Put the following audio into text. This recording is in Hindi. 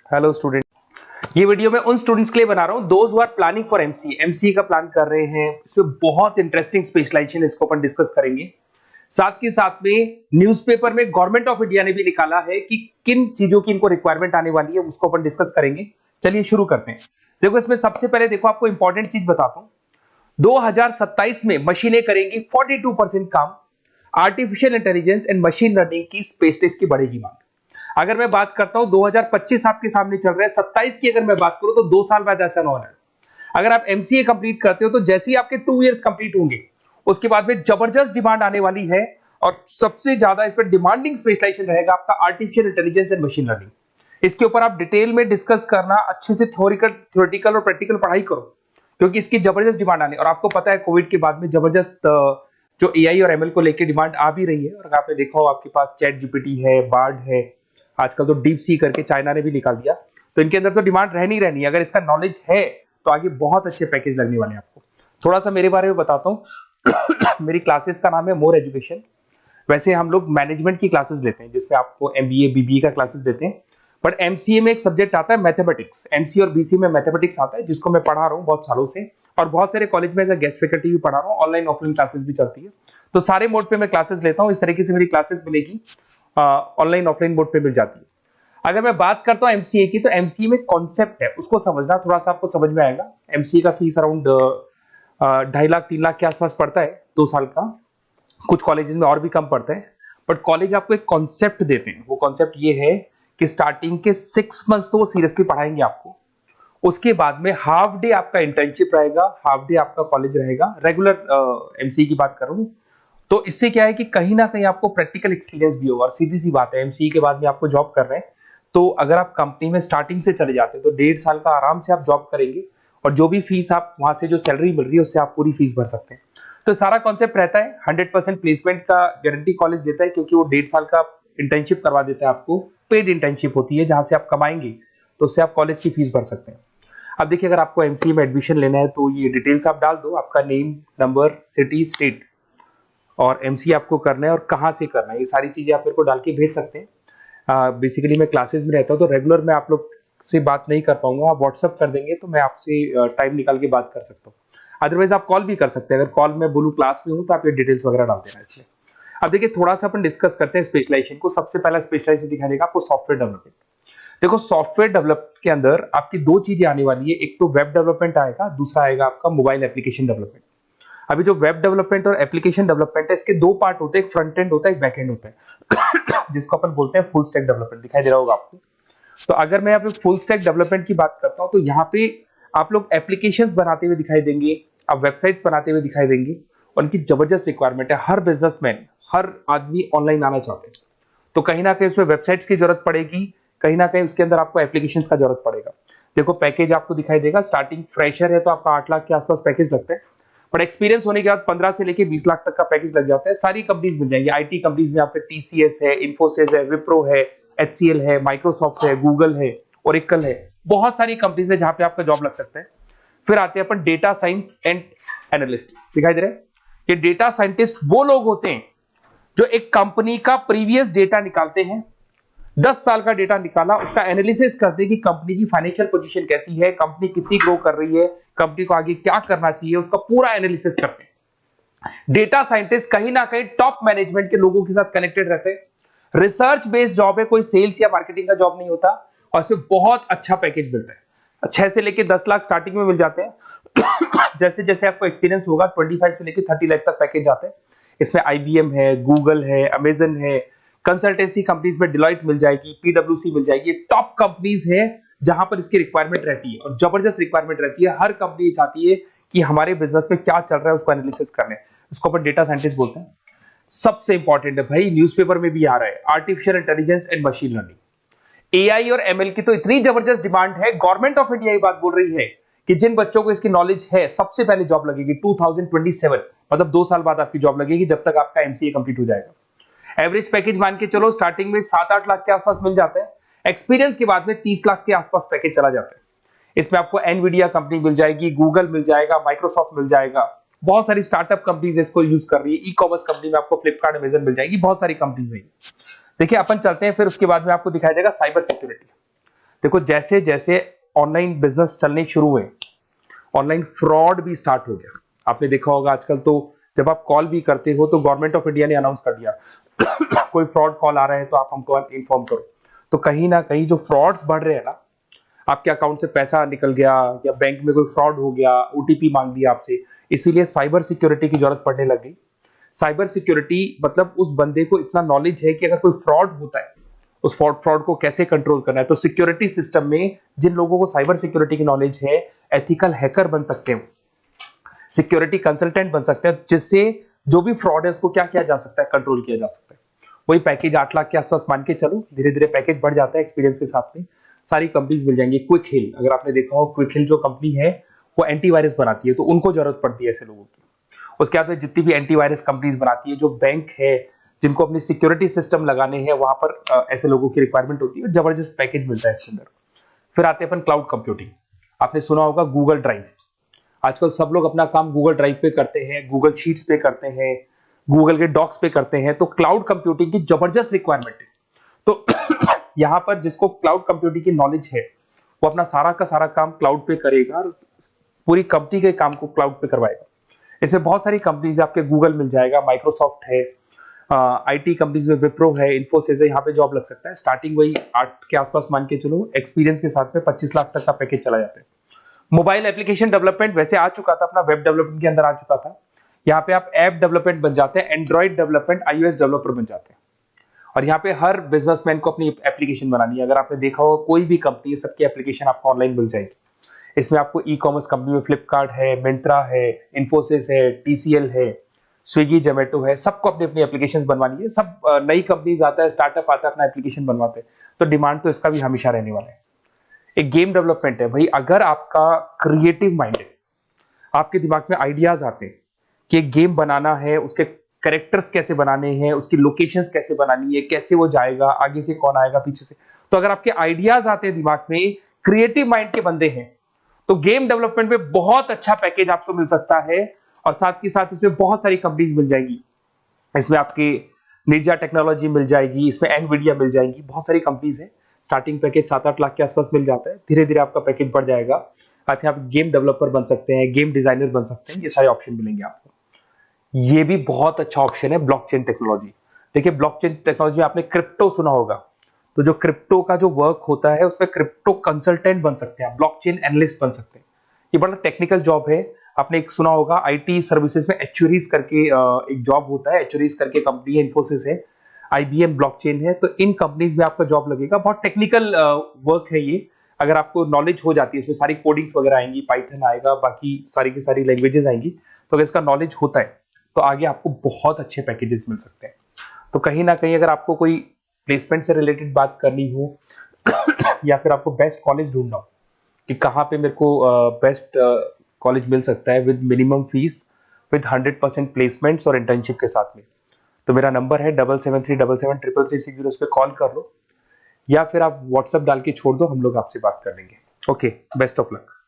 Hello student. ये वीडियो मैं उन स्टूडेंट्स के लिए बना रहा हूँ those who are planning for MCA, MCA का प्लान कर रहे हैं। इसमें बहुत इंटरेस्टिंग स्पेशलाइजेशन इसको अपन डिस्कस करेंगे। साथ के साथ में न्यूज़पेपर में गवर्नमेंट ऑफ इंडिया ने भी निकाला है कि किन चीजों की इनको रिक्वायरमेंट आने वाली है, उसको अपन डिस्कस करेंगे। चलिए शुरू करते हैं। देखो इसमें सबसे पहले देखो आपको इंपॉर्टेंट चीज बताता हूँ। 2027 में मशीनें करेंगी 42% काम। Artificial intelligence and machine learning की स्पेशलिस्ट की बढ़ेगी मांग। अगर मैं बात करता हूं 2025 आपके सामने चल रहा है, 27 की अगर मैं बात करूं तो 2 साल बाद ऐसा ना होना है। अगर आप एमसीए कंप्लीट करते हो तो जैसे ही आपके 2 इयर्स कंप्लीट होंगे उसके बाद में जबरदस्त डिमांड आने वाली है। और सबसे ज्यादा इस पर डिमांडिंग स्पेशलाइजेशन रहेगा आपका artificial intelligence and machine learning. इसके ऊपर आप डिटेल में डिस्कस करना, अच्छे से थ्योरेटिकल और प्रैक्टिकल पढ़ाई करो, क्योंकि इसकी जबरदस्त डिमांड आने। और आपको पता है कोविड के बाद में जबरदस्त जो एआई और एमएल को लेकर डिमांड आ भी रही है। और आपने देखा हो आपके पास चैट जीपीटी है, बार्ड है, आजकल तो डीप सी करके चाइना ने भी निकाल दिया। तो इनके अंदर तो डिमांड रहनी रहनी है। अगर इसका नॉलेज है तो आगे बहुत अच्छे पैकेज लगने वाले हैं आपको। थोड़ा सा मेरे बारे में बताता हूँ। मेरी क्लासेस का नाम है मोर एजुकेशन। वैसे हम लोग मैनेजमेंट की क्लासेस लेते हैं जिसमें आपको एमबीए बीबीए का क्लासेस देते हैं। बट एमसीए में एक सब्जेक्ट आता है मैथमेटिक्स। एमसीए और बीसीए में मैथमेटिक्स आता है जिसको मैं पढ़ा रहा हूँ बहुत सालों से। और बहुत सारे कॉलेज में एज अ गेस्ट फैकल्टी भी पढ़ा रहा हूँ। ऑनलाइन ऑफलाइन क्लासेस भी चलती है। तो सारे मोड पे मैं क्लासेस लेता हूँ। इस तरीके से मेरी क्लासेस मिलेगी, ऑनलाइन ऑफलाइन मोड पे मिल जाती है। अगर मैं बात करता हूं एमसीए की, तो एमसीए में कॉन्सेप्ट है उसको समझना, थोड़ा सा आपको समझ में आएगा। एमसीए का फीस अराउंड 2.5 लाख 3 लाख के आसपास पड़ता है 2 साल का। कुछ कॉलेजेस में और भी कम पड़ता है। बट कॉलेज आपको एक कॉन्सेप्ट देते हैं। वो कॉन्सेप्ट ये है कि स्टार्टिंग के 6 मंथ्स तो वो सीरियसली पढ़ाएंगे आपको। उसके बाद में हाफ डे आपका इंटर्नशिप रहेगा, हाफ डे आपका कॉलेज रहेगा। रेगुलर एमसीए की बात कर रहा हूँ। तो इससे क्या है कि कहीं ना कहीं आपको प्रैक्टिकल एक्सपीरियंस भी होगा। और सीधी सी बात है, एमसीए के बाद में आपको जॉब कर रहे हैं तो अगर आप कंपनी में स्टार्टिंग से चले जाते हैं तो 1.5 साल का आराम से आप जॉब करेंगे। और जो भी फीस आप वहां से जो सैलरी मिल रही है उससे आप पूरी फीस भर सकते हैं। तो सारा कॉन्सेप्ट रहता है। 100% प्लेसमेंट का गारंटी कॉलेज देता है, क्योंकि वो 1.5 साल का इंटर्नशिप करवा देता है आपको। पेड इंटर्नशिप होती है जहां से आप कमाएंगे तो उससे आप कॉलेज की फीस भर सकते हैं। अब देखिए, अगर आपको एमसीए में एडमिशन लेना है तो ये डिटेल्स आप डाल दो, आपका नेम, नंबर, सिटी, स्टेट, और एमसीए आपको करना है और कहाँ से करना है। ये सारी चीजें आप मेरे को डाल के भेज सकते हैं। बेसिकली मैं क्लासेस में रहता हूँ तो रेगुलर मैं आप लोग से बात नहीं कर पाऊंगा। आप व्हाट्सअप कर देंगे तो मैं आपसे टाइम निकाल के बात कर सकता हूँ। अदरवाइज आप कॉल भी कर सकते हैं। अगर कॉल में बोलूँ क्लास में हूँ तो आप ये डिटेल्स वगैरह डाल देना इसमें। अब देखिए, थोड़ा सा अपन डिस्कस करते हैं स्पेशलाइजेशन को। सबसे पहला स्पेशलाइजेशन दिखा देगा आपको सॉफ्टवेयर डेवलपमेंट। देखो, सॉफ्टवेयर डेवलप के अंदर आपकी 2 चीजें आने वाली है। एक तो वेब डेवलपमेंट आएगा, दूसरा आएगा आपका मोबाइल एप्लीकेशन डेवलपमेंट। अभी जो वेब डेवलपमेंट और एप्लीकेशन डेवलपमेंट है, इसके 2 पार्ट होते हैं। एक फ्रंट एंड होता है, एक बैक एंड होता है। जिसको अपन बोलते हैं फुल स्टैक डेवलपमेंट। दिखाई दे रहा होगा आपको। तो अगर मैं यहाँ पे फुल स्टैक डेवलपमेंट की बात करता हूँ तो यहाँ पे आप लोग एप्लीकेशंस बनाते हुए दिखाई देंगे, आप वेबसाइट्स बनाते हुए दिखाई देंगे। और उनकी जबरदस्त रिक्वायरमेंट है। हर बिजनेसमैन, हर आदमी ऑनलाइन आना चाहते हैं। तो कहीं ना कहीं उसमें वेबसाइट्स की जरूरत पड़ेगी, कहीं ना कहीं उसके अंदर आपको एप्लीकेशंस का जरूरत पड़ेगा। देखो, पैकेज आपको दिखाई देगा। स्टार्टिंग फ्रेशर है तो आपका 8 लाख के आसपास पैकेज लगता है। बट एक्सपीरियंस होने के बाद 15 से लेके 20 लाख तक का पैकेज लग जाता है। सारी कंपनीज मिल जाएंगी। आईटी कंपनीज में आपके टीसीएस है, इन्फोसिस है, विप्रो है, एचसीएल है, माइक्रोसॉफ्ट है, गूगल है, ओरेकल है। बहुत सारी कंपनीज है जहां पे आपका जॉब लग सकता है। फिर आते हैं अपन डेटा साइंस एंड एनालिस्ट। दिखाई दे रहा है? ये डेटा साइंटिस्ट वो लोग होते हैं जो एक कंपनी का प्रीवियस डेटा निकालते हैं। 10 साल का डेटा निकाला, उसका एनालिसिस करते हैं कि कंपनी की फाइनेंशियल पोजीशन कैसी है, कंपनी कितनी ग्रो कर रही है, कंपनी को आगे क्या करना चाहिए, उसका पूरा एनालिसिस करते हैं। डेटा साइंटिस्ट कहीं ना कहीं टॉप मैनेजमेंट के लोगों के साथ कनेक्टेड रहते हैं। रिसर्च बेस्ड जॉब है, कोई सेल्स या मार्केटिंग का जॉब नहीं होता। और इसमें बहुत अच्छा पैकेज मिलता है। 6 से लेके 10 लाख स्टार्टिंग में मिल जाते हैं। जैसे जैसे आपको एक्सपीरियंस होगा 25 से लेके 30 लाख तक पैकेज आते हैं। इसमें आईबीएम है, गूगल है, अमेजन है, कंसल्टेंसी कंपनीज में डिलॉयट मिल जाएगी, पीडब्ल्यूसी मिल जाएगी। टॉप कंपनीज है जहां पर इसकी रिक्वायरमेंट रहती है और जबरदस्त रिक्वायरमेंट रहती है। हर कंपनी चाहती है कि हमारे बिजनेस में क्या चल रहा है उसको एनालिसिस करने। इसको अपन डेटा साइंटिस्ट बोलते हैं। सबसे इंपॉर्टेंट है भाई, न्यूज़पेपर में भी आ रहा है, artificial intelligence and machine learning. AI और एमएल की तो इतनी जबरदस्त डिमांड है। गवर्नमेंट ऑफ इंडिया ये बात बोल रही है कि जिन बच्चों को इसकी नॉलेज है सबसे पहले जॉब लगेगी 2027, मतलब 2 साल बाद आपकी जॉब लगेगी जब तक आपका एमसीए कंप्लीट हो जाएगा। एवरेज पैकेज मान के चलो स्टार्टिंग में 7-8 लाख के आसपास मिल जाते हैं। एक्सपीरियंस के बाद में 30 लाख के आसपास पैकेज चला जाता है। इसमें आपको एनवीडिया कंपनी मिल जाएगी, गूगल मिल जाएगा, माइक्रोसॉफ्ट मिल जाएगा। बहुत सारी स्टार्टअप कंपनीज इसको यूज कर रही है। ई कॉमर्स कंपनी में आपको फ्लिपकार्ट, अमेजन मिल जाएगी। बहुत सारी कंपनीज है। देखिए, अपन चलते हैं फिर उसके बाद में आपको दिखाया जाएगा साइबर सिक्योरिटी। देखो जैसे जैसे ऑनलाइन बिजनेस चलने शुरू हुए, ऑनलाइन फ्रॉड भी स्टार्ट हो गया। आपने देखा होगा आजकल तो जब आप कॉल भी करते हो तो गवर्नमेंट ऑफ इंडिया ने अनाउंस कर दिया कोई फ्रॉड कॉल आ रहा है तो आप हमको इन्फॉर्म करो। तो कहीं ना कहीं जो फ्रॉड्स बढ़ रहे हैं ना, आपके अकाउंट से पैसा निकल गया या बैंक में कोई फ्रॉड हो गया, ओटीपी मांग लिया आपसे, इसीलिए साइबर सिक्योरिटी की जरूरत पड़ने लग गई। साइबर सिक्योरिटी मतलब उस बंदे को इतना नॉलेज है कि अगर कोई फ्रॉड होता है उस फ्रॉड को कैसे कंट्रोल करना है। तो सिक्योरिटी सिस्टम में जिन लोगों को साइबर सिक्योरिटी की नॉलेज है, एथिकल हैकर बन सकते हैं, सिक्योरिटी कंसल्टेंट बन सकते हैं, जिससे जो भी फ्रॉड है उसको क्या किया जा सकता है, कंट्रोल किया जा सकता है। वही पैकेज 8 लाख के आसपास मान के चलो, धीरे धीरे पैकेज बढ़ जाता है एक्सपीरियंस के साथ में। सारी कंपनीज मिल जाएंगी। क्विक हिल, अगर आपने देखा हो, क्विक हिल जो कंपनी है वो एंटीवायरस बनाती है, तो उनको जरूरत पड़ती है ऐसे लोगों की। उसके बाद में जितनी भी एंटीवायरस कंपनीज बनाती है, जो बैंक है जिनको अपनी सिक्योरिटी सिस्टम लगाने हैं, वहां पर ऐसे लोगों की रिक्वायरमेंट होती है, जबरदस्त पैकेज मिलता है इसके अंदर। फिर आते हैं अपन क्लाउड कंप्यूटिंग। आपने सुना होगा गूगल ड्राइव, आजकल सब लोग अपना काम गूगल ड्राइव पे करते हैं, गूगल शीट्स पे करते हैं, गूगल के डॉक्स पे करते हैं। तो क्लाउड कंप्यूटिंग की जबरदस्त रिक्वायरमेंट है। तो यहाँ पर जिसको क्लाउड कंप्यूटिंग की नॉलेज है वो अपना सारा का सारा काम क्लाउड पे करेगा और पूरी कंपनी के काम को क्लाउड पे करवाएगा। इसमें बहुत सारी कंपनीज, आपके गूगल मिल जाएगा, माइक्रोसॉफ्ट है, आईटी कंपनीज में विप्रो है, इन्फोसिस है, यहाँ पे जॉब लग सकता है। स्टार्टिंग वही 8 के आसपास मान के चलो, एक्सपीरियंस के साथ में 25 लाख तक का पैकेज चला जाता है। मोबाइल एप्लीकेशन डेवलपमेंट वैसे आ चुका था, अपना वेब डेवलपमेंट के अंदर आ चुका था। यहाँ पे आप ऐप डेवलपमेंट बन जाते हैं, एंड्रॉइड डेवलपमेंट, आईओएस डेवलपर बन जाते हैं। और यहाँ पे हर बिजनेसमैन को अपनी एप्लीकेशन बनानी है। अगर आपने देखा हो कोई भी कंपनी, सबकी एप्लीकेशन आपको ऑनलाइन मिल जाएगी। इसमें आपको ई कॉमर्स कंपनी में फ्लिपकार्ट है, मिंत्रा है, इन्फोसिस है, टीसीएल है, स्विगी, जोमेटो है, सबको अपनी अपनी एप्लीकेशन बनवानी है। सब नई कंपनीज आता है, स्टार्टअप आता है, अपना एप्लीकेशन बनवाते हैं। तो डिमांड तो इसका भी हमेशा रहने वाला है। एक गेम डेवलपमेंट है भाई, अगर आपका क्रिएटिव माइंड है, आपके दिमाग में आइडियाज आते हैं कि एक गेम बनाना है, उसके कैरेक्टर्स कैसे बनाने हैं, उसकी लोकेशंस कैसे बनानी है, कैसे वो जाएगा, आगे से कौन आएगा, पीछे से, तो अगर आपके आइडियाज आते हैं दिमाग में, क्रिएटिव माइंड के बंदे हैं, तो गेम डेवलपमेंट में बहुत अच्छा पैकेज आपको मिल सकता है। और साथ ही साथ इसमें बहुत सारी कंपनीज मिल जाएगी। इसमें आपकी निंजा टेक्नोलॉजी मिल जाएगी, इसमें एनवीडिया मिल जाएगी, बहुत सारी कंपनीज है। स्टार्टिंग पैकेज 7-8 लाख के आसपास मिल जाता है, धीरे धीरे आपका पैकेज बढ़ जाएगा। साथ ही आप गेम डेवलपर बन सकते हैं, गेम डिजाइनर बन सकते हैं, ये सारे ऑप्शन मिलेंगे आपको। ये भी बहुत अच्छा ऑप्शन है ब्लॉकचेन टेक्नोलॉजी। देखिए ब्लॉकचेन टेक्नोलॉजी में आपने क्रिप्टो सुना होगा, तो जो क्रिप्टो का जो वर्क होता है उसमें क्रिप्टो कंसल्टेंट बन सकते हैं, ब्लॉकचेन एनालिस्ट बन सकते हैं। ये बड़ा टेक्निकल जॉब है। आपने एक सुना होगा आईटी सर्विसेज में एचुरीज करके एक जॉब होता है, एचुरीज करके कंपनी है, इन्फोसिस है, आईबीएम ब्लॉकचेन है। तो इन कंपनीज में आपका जॉब लगेगा। बहुत टेक्निकल वर्क है ये। अगर आपको नॉलेज हो जाती है, इसमें सारी कोडिंग्स वगैरह आएंगी, पाइथन आएगा, बाकी सारी की सारी लैंग्वेजेस आएंगी, तो अगर इसका नॉलेज होता है तो आगे आपको बहुत अच्छे पैकेजेस मिल सकते हैं। तो कहीं ना कहीं अगर आपको कोई प्लेसमेंट से रिलेटेड बात करनी हो या फिर आपको बेस्ट कॉलेज ढूंढना हो कि कहाँ पे मेरे को बेस्ट कॉलेज मिल सकता है with minimum fees, with 100% placements और इंटर्नशिप के साथ में, तो मेरा नंबर है 7737733360। इस पे कॉल कर लो या फिर आप व्हाट्सएप डाल के छोड़ दो, हम लोग आपसे बात कर लेंगे। Okay, best of luck.